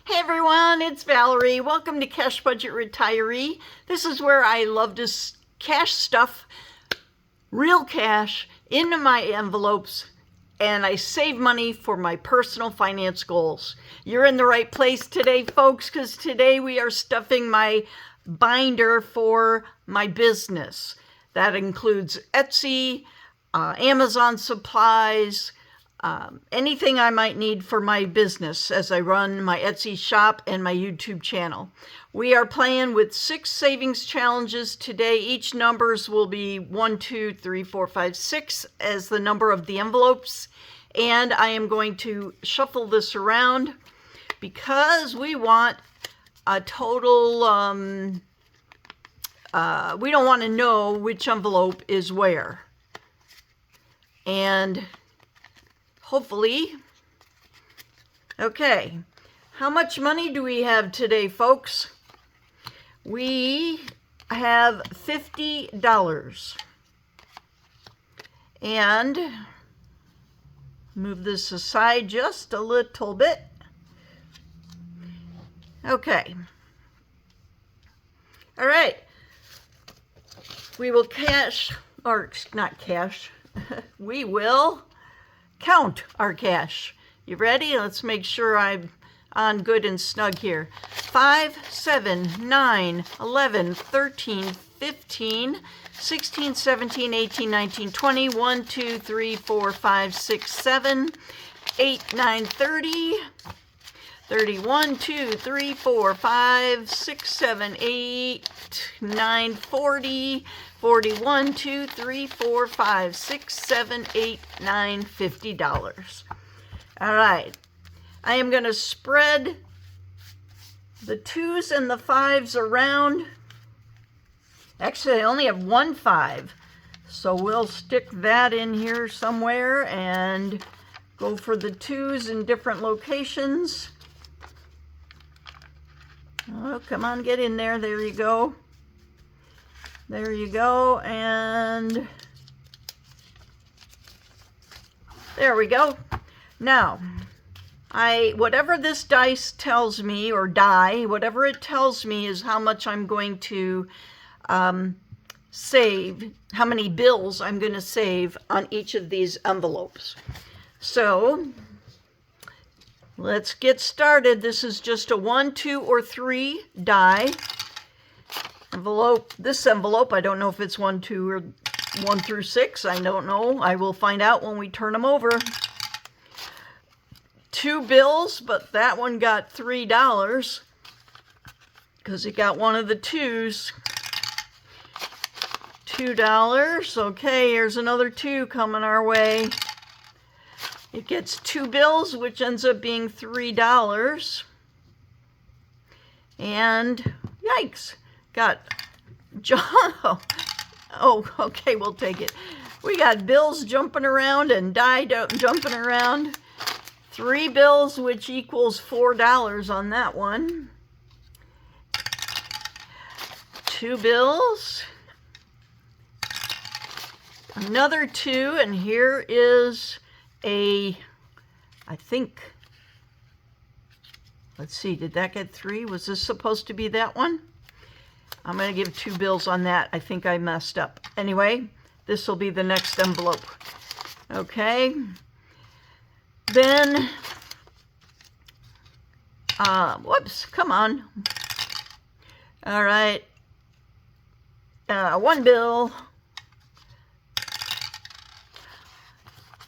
Hey everyone, it's Valerie. Welcome to Cash Budget Retiree. This is where I love to cash stuff, real cash, into my envelopes, and I save money for my personal finance goals. You're in the right place today, folks, because today we are stuffing my binder for my business. That includes Etsy, Amazon supplies, anything I might need for my business as I run my Etsy shop and my YouTube channel. We are playing with 6 savings challenges today. Each numbers will be 1, 2, 3, 4, 5, 6 as the number of the envelopes. And I am going to shuffle this around because we want a total, we don't want to know which envelope is where. And hopefully, okay, how much money do we have today, folks? We have $50. And move this aside just a little bit. Okay. All right. We will cash, or not cash, we will count our cash. You ready? Let's make sure I'm on good and snug here. 5, 7, 9, 11, 13, 15, 16, 17, 18, 19, 20, 1, 2, 3, 4, 5, 6, 7, 8, 9, 30, 31, 2, 3, 4, 5, 6, 7, 8, 9, 40, 41, 2, 3, 4, 5, 6, 7, 8, 9, $50. All right. I am going to spread the 2s and the 5s around. Actually, I only have 1 5. So we'll stick that in here somewhere and go for the 2s in different locations. Oh, come on, get in there. There you go. There you go, and there we go. Now, whatever this dice tells me, or die, whatever it tells me is how much I'm going to save, how many bills I'm going to save on each of these envelopes. So, let's get started. This is just a 1, 2, or 3 die. Envelope, this envelope, I don't know if it's 1, 2, or 1 through 6. I don't know. I will find out when we turn them over. 2 bills, but that one got $3 because it got one of the 2s. $2. Okay, here's another 2 coming our way. It gets 2 bills, which ends up being $3. And yikes. Got John. Oh, okay, we'll take it. We got bills jumping around and die jumping around. 3 bills, which equals $4 on that one. 2 bills. Another 2, and here is I think, let's see, did that get 3? Was this supposed to be that one? I'm going to give 2 bills on that. I think I messed up. Anyway, this will be the next envelope. Okay. Then, whoops, come on. All right. 1 bill.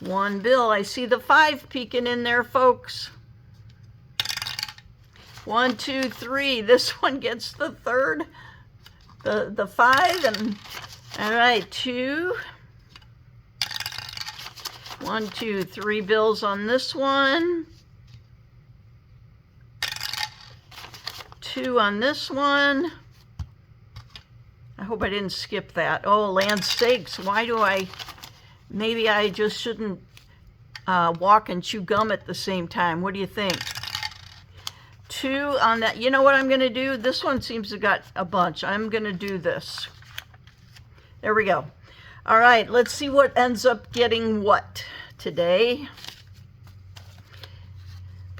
1 bill. I see the 5 peeking in there, folks. 1, 2, 3. This one gets the 3rd. The 5, and all right, 2. 1, 2, 3 bills on this one. 2 on this one. I hope I didn't skip that. Oh, land sakes, why do maybe I just shouldn't walk and chew gum at the same time. What do you think? 2 on that. You know what I'm going to do? This one seems to have got a bunch. I'm going to do this. There we go. All right, let's see what ends up getting what today.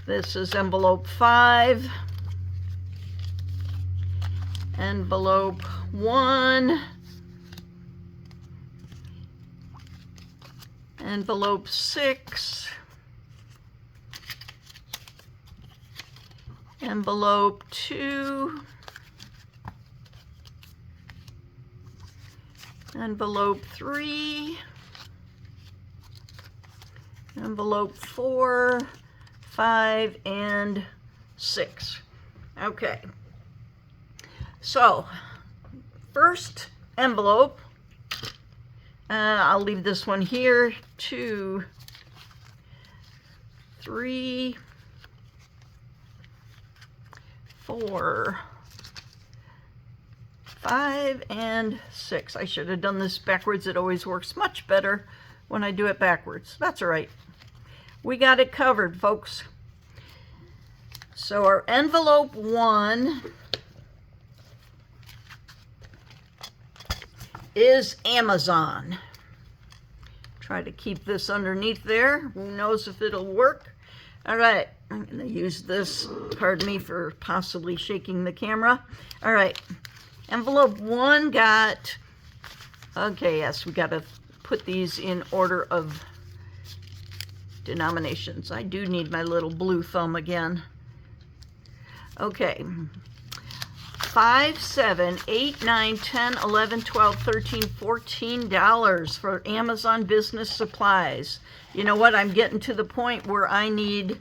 This is envelope 5, envelope 1, envelope 6, envelope 2, envelope 3, envelope 4, 5, and 6. Okay. So, first envelope, I'll leave this one here, 2, 3, 4, 5, and 6. I should have done this backwards. It always works much better when I do it backwards. That's all right. We got it covered, folks. So our envelope 1 is Amazon. Try to keep this underneath there. Who knows if it'll work? All right, I'm going to use this. Pardon me for possibly shaking the camera. All right, envelope 1 got, okay, yes, we got to put these in order of denominations. I do need my little blue thumb again. Okay. 5, 7, 8, 9, 10, 11, 12, 13, $14 for Amazon business supplies. You know what? I'm getting to the point where I need,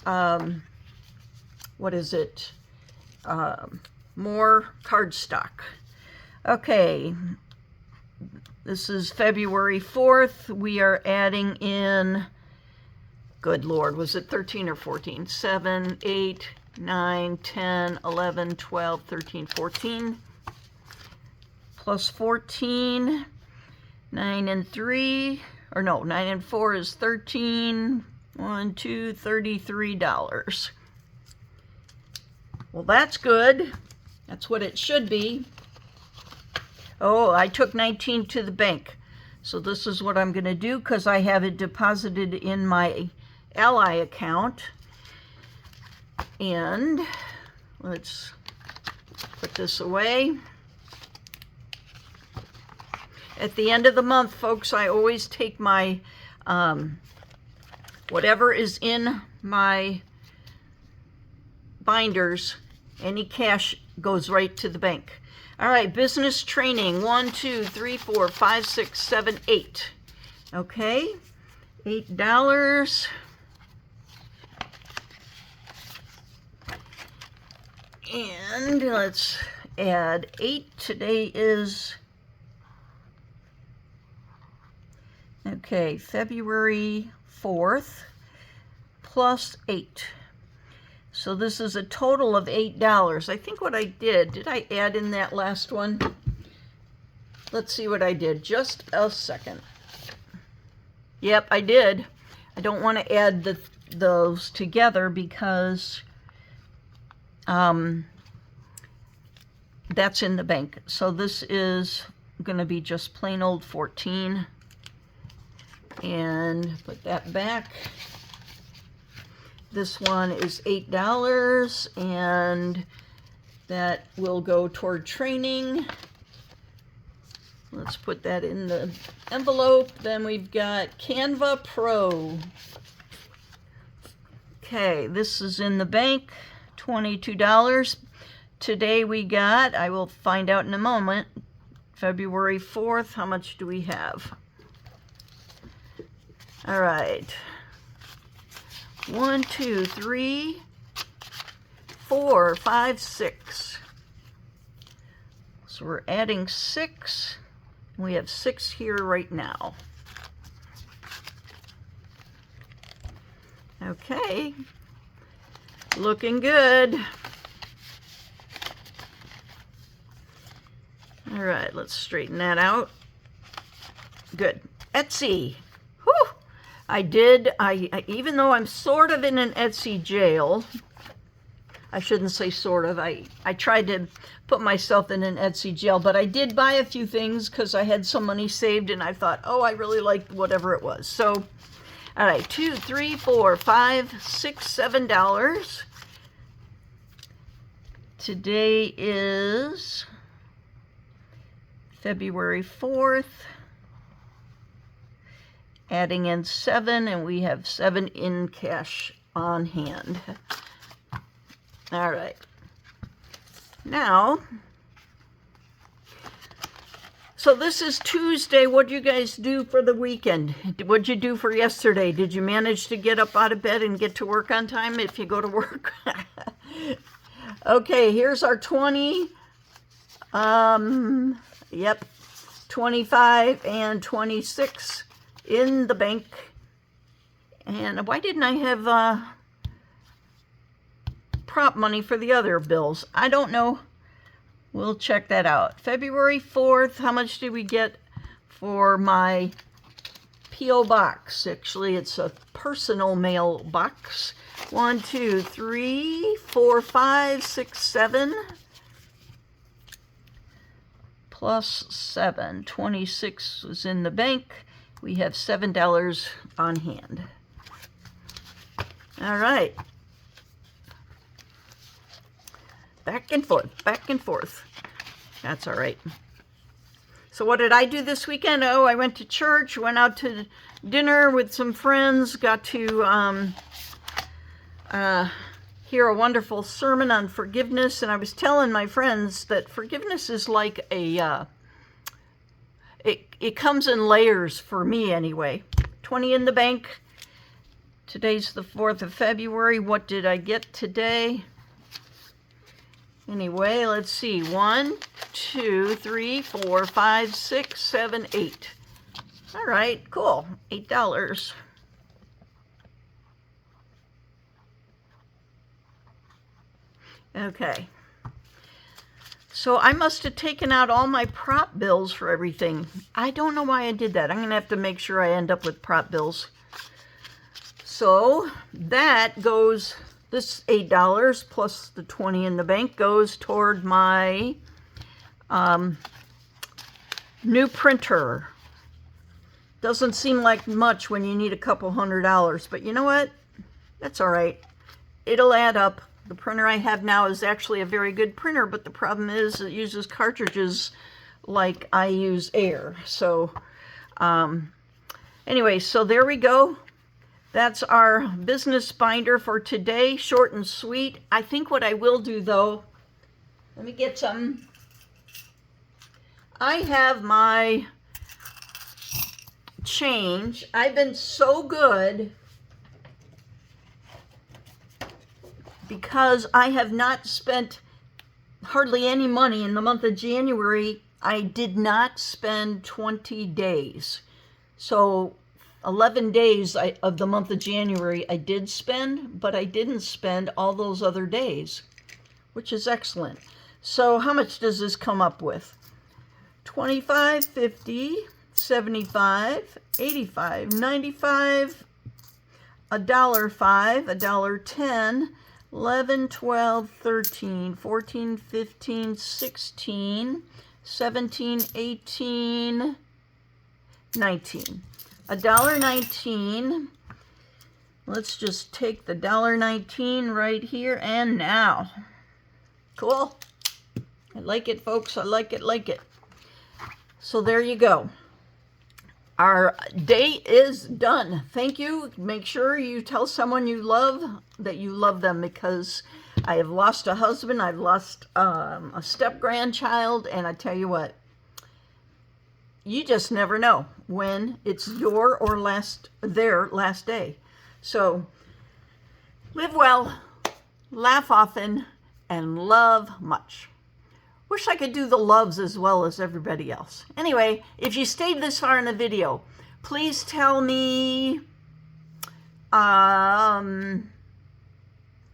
what is it? More cardstock. Okay. This is February 4th. We are adding in, good Lord, was it 13 or 14? 7, 8, 9, 10, 11, 12, 13, 14. Plus 14, 9 and 3, or no, 9 and 4 is 13. 1, 2, $33. Well, that's good. That's what it should be. Oh, I took 19 to the bank. So this is what I'm going to do because I have it deposited in my Ally account. And let's put this away. At the end of the month, folks, I always take my, whatever is in my binders, any cash goes right to the bank. All right, business training, 1, 2, 3, 4, 5, 6, 7, 8. Okay, $8. And let's add 8. Today is, okay, February 4th plus 8. So this is a total of $8. I think what I did I add in that last one? Let's see what I did. Just a second. Yep, I did. I don't want to add those together because that's in the bank. So this is going to be just plain old 14. And put that back. This one is $8, and that will go toward training. Let's put that in the envelope. Then we've got Canva Pro. Okay, this is in the bank, $22. Today we got, I will find out in a moment, February 4th, how much do we have? All right. 1, 2, 3, 4, 5, 6. So we're adding 6. We have 6 here right now. Okay. Looking good. All right, let's straighten that out. Good. Etsy. Whew. Even though I'm sort of in an Etsy jail, I shouldn't say sort of, I tried to put myself in an Etsy jail, but I did buy a few things because I had some money saved and I thought, oh, I really liked whatever it was. So All right, $2, $3, $4, $5, $6, $7. Today is February 4th. Adding in 7, and we have 7 in cash on hand. All right. Now, so this is Tuesday. What do you guys do for the weekend? What'd you do for yesterday? Did you manage to get up out of bed and get to work on time if you go to work? Okay, here's our 20. Yep, 25 and 26 in the bank. And why didn't I have prop money for the other bills? I don't know. We'll check that out. February 4th, how much did we get for my P.O. box? Actually, it's a personal mail box. 1, 2, 3, 4, 5, 6, 7. Plus 7. 26 was in the bank. We have $7 on hand. All right. Back and forth, back and forth. That's all right. So what did I do this weekend? Oh, I went to church, went out to dinner with some friends, got to hear a wonderful sermon on forgiveness, and I was telling my friends that forgiveness is like a, it comes in layers for me anyway. 20 in the bank. Today's the 4th of February. What did I get today? Anyway, let's see. 1, 2, 3, 4, 5, 6, 7, 8. All right, cool. $8. Okay. So I must have taken out all my prop bills for everything. I don't know why I did that. I'm going to have to make sure I end up with prop bills. So that goes, this $8 plus the 20 in the bank goes toward my new printer. Doesn't seem like much when you need a couple $100, but you know what? That's all right. It'll add up. The printer I have now is actually a very good printer, but the problem is it uses cartridges like I use air. So anyway, so there we go. That's our business binder for today. Short and sweet. I think what I will do though, let me get some. I have my change. I've been so good because I have not spent hardly any money in the month of January. I did not spend 20 days. So 11 days of the month of January I did spend, but I didn't spend all those other days, which is excellent. So how much does this come up with? 25, 50, 75, 85, 95, $1.05, $1.10, 11, 12, 13, 14, 15, 16, 17, 18, 19. $1.19. Let's just take the $1.19 right here and now. Cool. I like it, folks. I like it, like it. So there you go. Our day is done. Thank you. Make sure you tell someone you love that you love them, because I have lost a husband. I've lost a step-grandchild, and I tell you what, you just never know when it's your or their last day. So live well, laugh often, and love much. Wish I could do the loves as well as everybody else. Anyway, if you stayed this far in the video, please tell me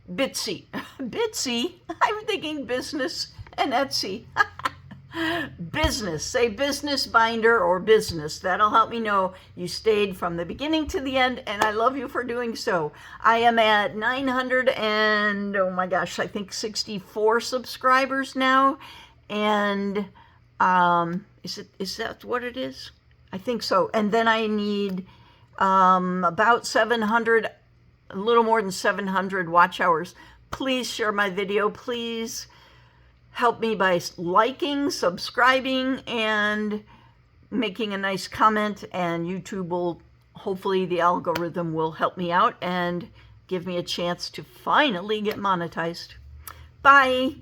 Bitsy. Bitsy? I'm thinking business and Etsy. Business. Say business binder or business. That'll help me know you stayed from the beginning to the end, and I love you for doing so. I am at 900 and, oh my gosh, I think 64 subscribers now. And is that what it is? I think so. And then I need about 700, a little more than 700 watch hours. Please share my video. Please help me by liking, subscribing, and making a nice comment, and YouTube will, hopefully the algorithm will help me out and give me a chance to finally get monetized. Bye.